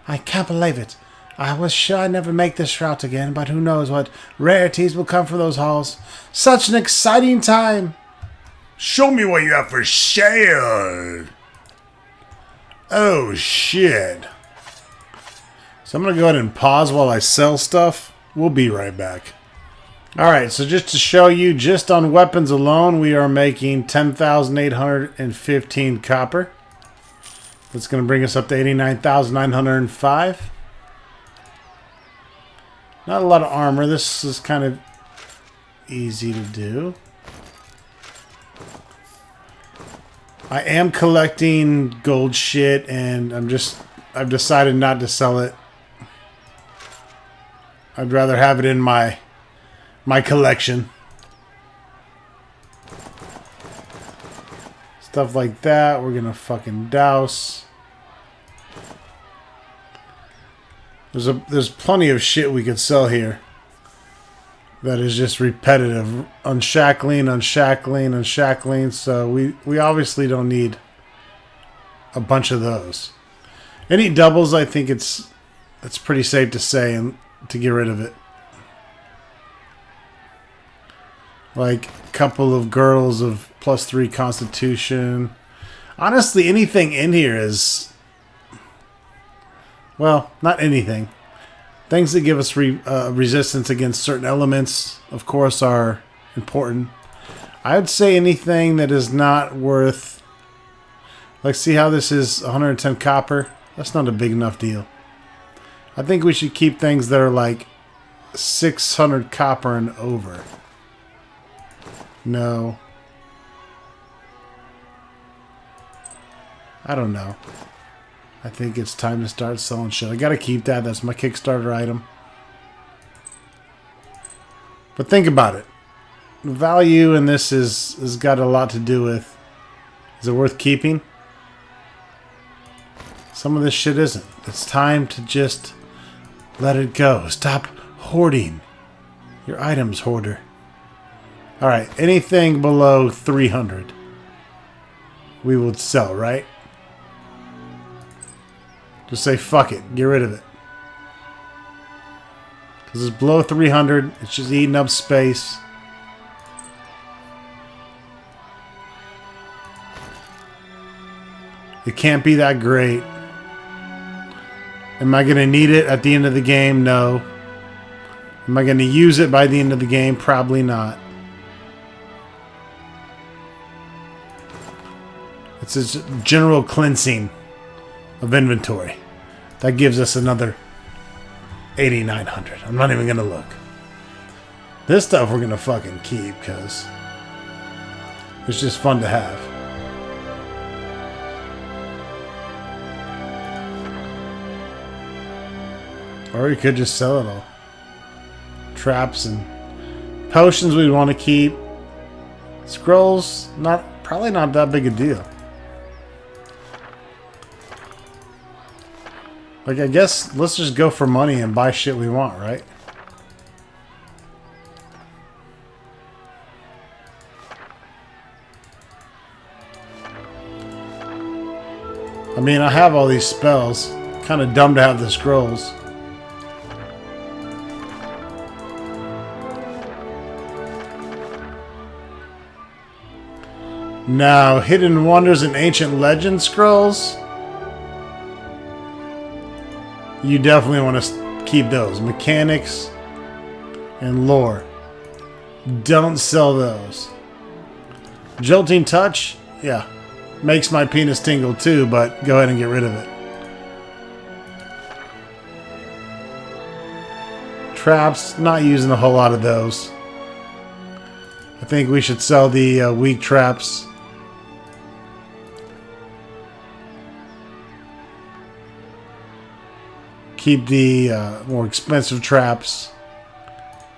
A: I can't believe it. I was sure I'd never make this route again, but who knows what rarities will come from those halls. Such an exciting time!
D: Show me what you have for sale.
A: Oh, shit. So I'm going to go ahead and pause while I sell stuff. We'll be right back. Alright, so just to show you, just on weapons alone, we are making 10,815 copper. That's going to bring us up to 89,905. Not a lot of armor. This is kind of easy to do. I am collecting gold shit, and I've decided not to sell it. I'd rather have it in my collection. Stuff like that, we're gonna fucking douse. There's plenty of shit we could sell here that is just repetitive. Unshackling, so we obviously don't need a bunch of those. Any doubles, I think it's pretty safe to say and to get rid of it. Like a couple of girls of +3 constitution. Honestly, anything in here is, well, not anything. Things that give us resistance against certain elements, of course, are important. I would say anything that is not worth, like, see how this is 110 copper? That's not a big enough deal. I think we should keep things that are like 600 copper and over. No. I don't know. I think it's time to start selling shit. I gotta keep that. That's my Kickstarter item. But think about it. The value in this has got a lot to do with, is it worth keeping? Some of this shit isn't. It's time to just let it go. Stop hoarding your items, hoarder. Alright, anything below 300 we would sell, right? Just say fuck it. Get rid of it. Because it's below 300. It's just eating up space. It can't be that great. Am I going to need it at the end of the game? No. Am I going to use it by the end of the game? Probably not. It's a general cleansing of inventory. That gives us another 8,900. I'm not even going to look. This stuff we're going to fucking keep because it's just fun to have. Or you could just sell it all. Traps and potions we'd want to keep. Scrolls, probably not that big a deal. Like, I guess let's just go for money and buy shit we want, right? I mean, I have all these spells. Kind of dumb to have the scrolls. Now, Hidden Wonders and Ancient Legend scrolls. You definitely want to keep those. Mechanics and lore. Don't sell those. Jolting Touch, yeah. Makes my penis tingle too, but go ahead and get rid of it. Traps, not using a whole lot of those. I think we should sell the weak traps. Keep the more expensive traps.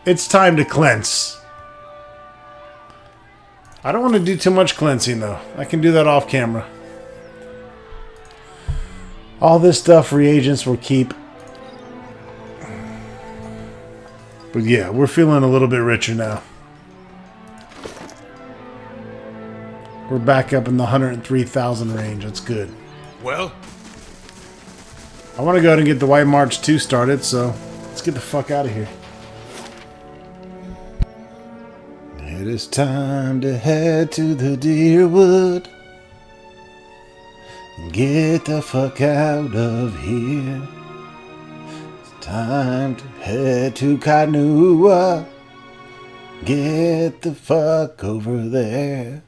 A: It's time to cleanse. I don't want to do too much cleansing though. I can do that off camera. All this stuff, reagents, will keep. But yeah, we're feeling a little bit richer now. We're back up in the 103,000 range. That's good.
F: Well?
A: I want to go ahead and get the White March 2 started, so let's get the fuck out of here. It is time to head to the Deerwood. Get the fuck out of here. It's time to head to Kainua. Get the fuck over there.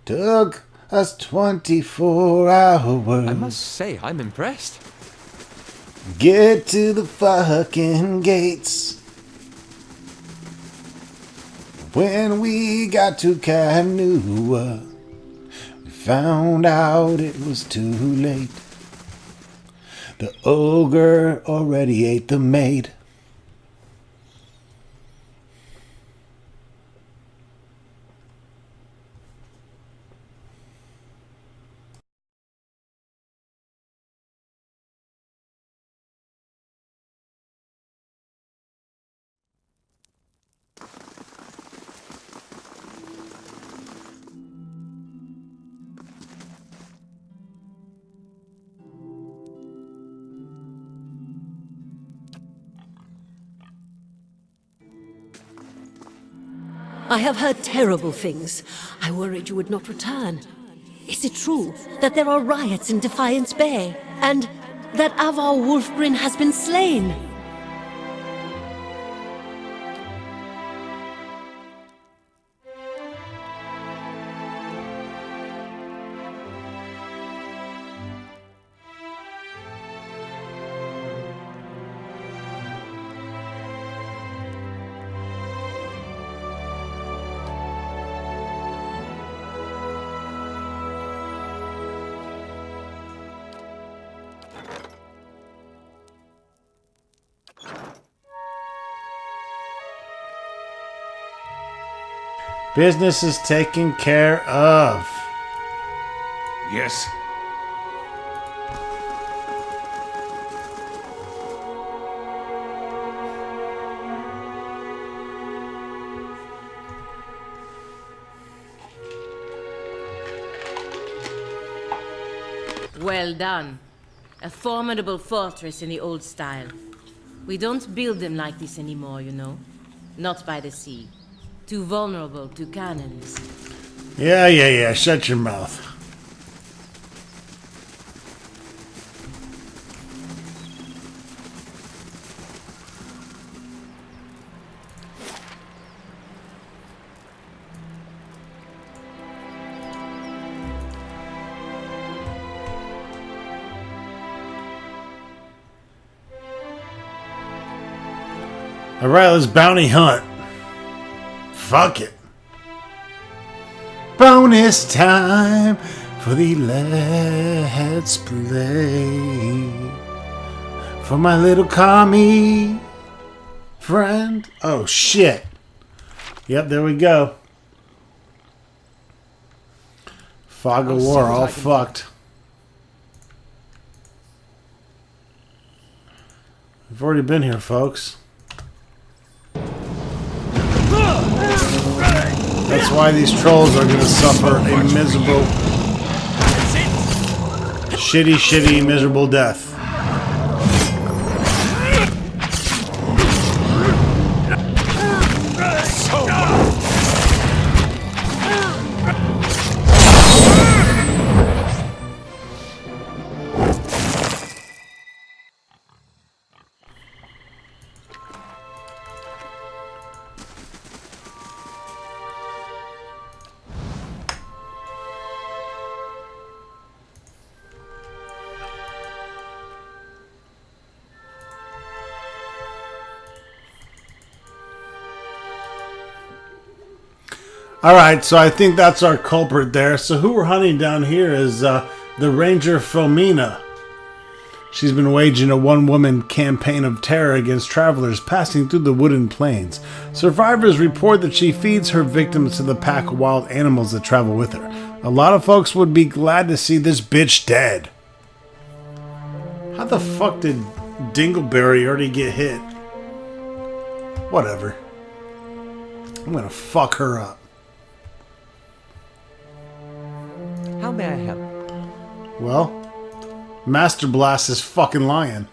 A: Took us 24 hours.
B: I must say, I'm impressed.
A: Get to the fucking gates. When we got to Kainua, we found out it was too late. The ogre already ate the maid.
E: I have heard terrible things. I worried you would not return. Is it true that there are riots in Defiance Bay, and that Avar Wolfgren has been slain?
A: Business is taken care of.
F: Yes.
J: Well done. A formidable fortress in the old style. We don't build them like this anymore, you know. Not by the sea. Too vulnerable to cannons.
A: Yeah. Shut your mouth. Alright, let's bounty hunt. Fuck it. Bonus time for the Let's Play. For my little commie friend. Oh shit. Yep, there we go. Fog of War, all fucked. We've already been here, folks. That's why these trolls are going to suffer a miserable, shitty, miserable death. Alright, so I think that's our culprit there. So who we're hunting down here is the Ranger Philomena. She's been waging a one-woman campaign of terror against travelers passing through the wooded plains. Survivors report that she feeds her victims to the pack of wild animals that travel with her. A lot of folks would be glad to see this bitch dead. How the fuck did Dingleberry already get hit? Whatever. I'm gonna fuck her up.
B: How may I help?
A: Well, Master Blast is fucking lying.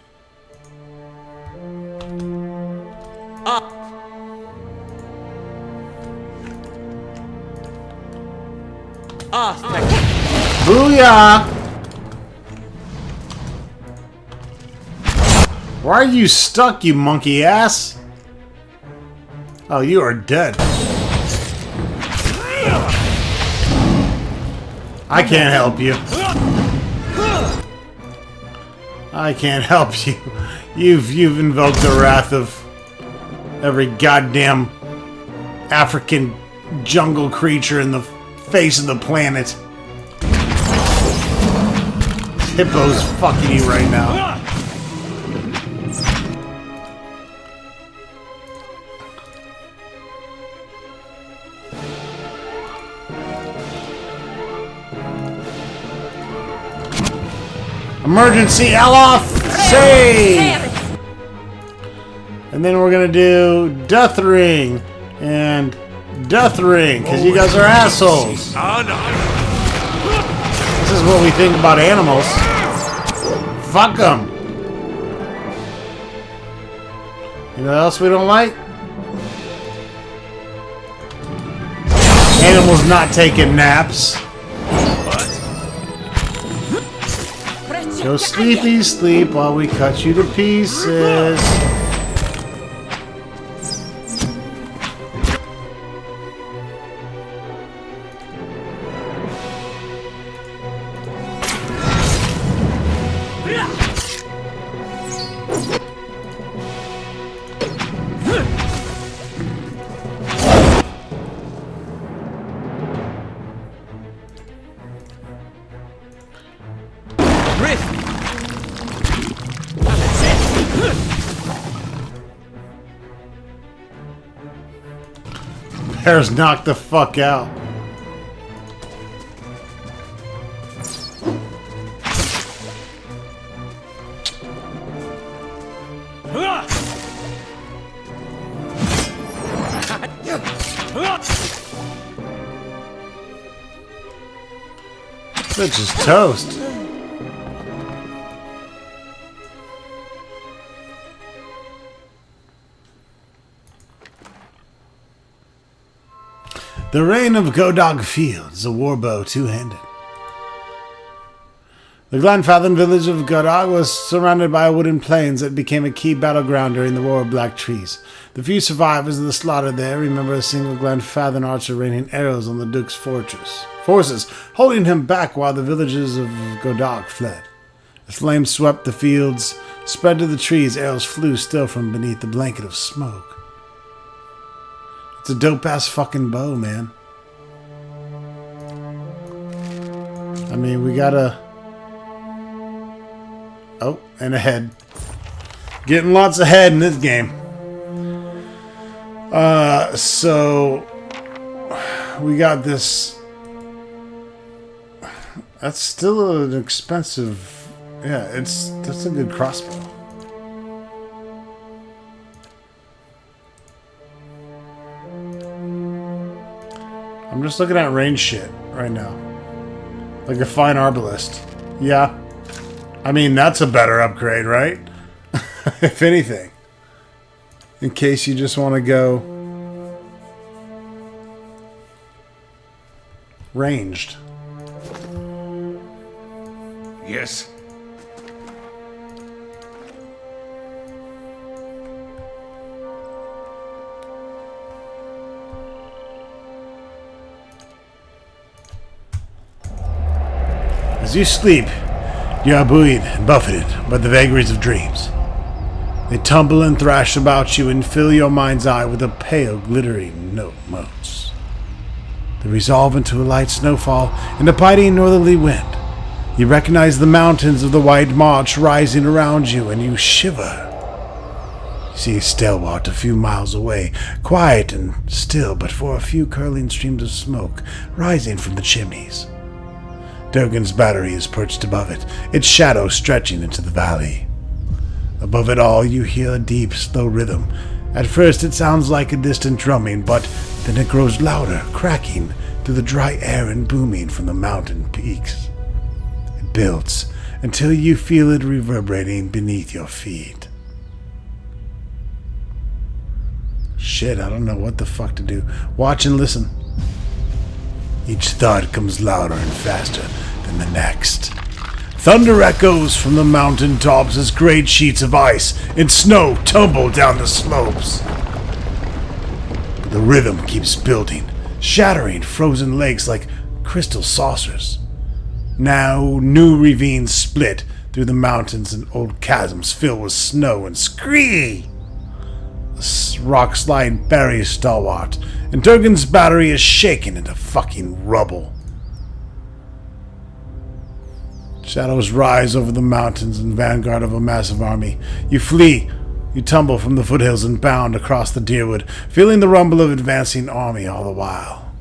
B: Thank you.
A: Booyah! Why are you stuck, you monkey ass? Oh, you are dead. I can't help you. I can't help you. You've invoked the wrath of every goddamn African jungle creature in the face of the planet. Hippo's fucking you right now. Emergency Eloth! Save! And then we're gonna do Death Ring and Death Ring, because you guys are assholes. This is what we think about animals. Fuck them. You know what else we don't like? Animals not taking naps. Go sleepy sleep while we cut you to pieces. Bear's knocked the fuck out. Bitch is toast. The reign of Godog Fields, a warbow two-handed. The Glenfathen village of Godog was surrounded by wooden plains that became a key battleground during the War of Black Trees. The few survivors of the slaughter there remember a single Glenfathen archer raining arrows on the Duke's forces, holding him back while the villagers of Godog fled. As flames swept the fields, spread to the trees, arrows flew still from beneath the blanket of smoke. It's a dope-ass fucking bow, man. I mean, we gotta... Oh, and a head. Getting lots of head in this game. So... We got this... That's still an expensive... Yeah, that's a good crossbow. I'm just looking at range shit right now. Like a fine arbalist. Yeah. I mean, that's a better upgrade, right? If anything. In case you just want to go... ranged.
H: Yes.
A: As you sleep, you are buoyed and buffeted by the vagaries of dreams. They tumble and thrash about you and fill your mind's eye with a pale, glittering motes. They resolve into a light snowfall and a biting northerly wind. You recognize the mountains of the White March rising around you, and you shiver. You see Stelwart a few miles away, quiet and still, but for a few curling streams of smoke rising from the chimneys. Durgan's battery is perched above it, its shadow stretching into the valley. Above it all, you hear a deep, slow rhythm. At first, it sounds like a distant drumming, but then it grows louder, cracking through the dry air and booming from the mountain peaks. It builds until you feel it reverberating beneath your feet. Shit, I don't know what the fuck to do. Watch and listen. Each thud comes louder and faster than the next. Thunder echoes from the mountain tops as great sheets of ice and snow tumble down the slopes. The rhythm keeps building, shattering frozen lakes like crystal saucers. Now new ravines split through the mountains and old chasms fill with snow and scree. The rock slide buries Stalwart, and Durgan's battery is shaken into fucking rubble. Shadows rise over the mountains in vanguard of a massive army. You flee. You tumble from the foothills and bound across the Deerwood, feeling the rumble of advancing army all the while.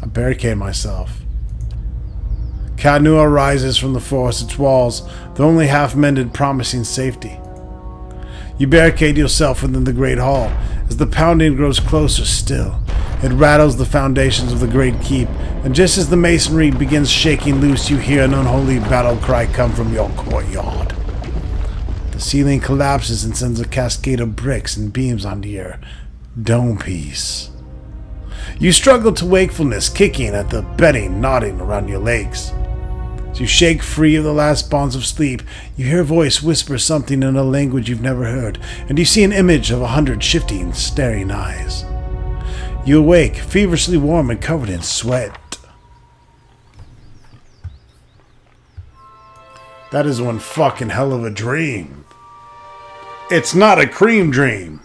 A: I barricade myself. Cadnua rises from the forest, its walls, though only half-mended, promising safety. You barricade yourself within the great hall. As the pounding grows closer still, it rattles the foundations of the great keep, and just as the masonry begins shaking loose, you hear an unholy battle cry come from your courtyard. The ceiling collapses and sends a cascade of bricks and beams onto your dome piece. You struggle to wakefulness, kicking at the bedding knotting around your legs. As you shake free of the last bonds of sleep, you hear a voice whisper something in a language you've never heard, and you see an image of 100 shifting, staring eyes. You awake, feverishly warm and covered in sweat. That is one fucking hell of a dream. It's not a cream dream.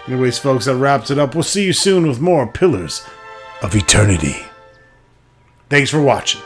A: Anyways, folks, that wraps it up. We'll see you soon with more Pillars of Eternity. Thanks for watching.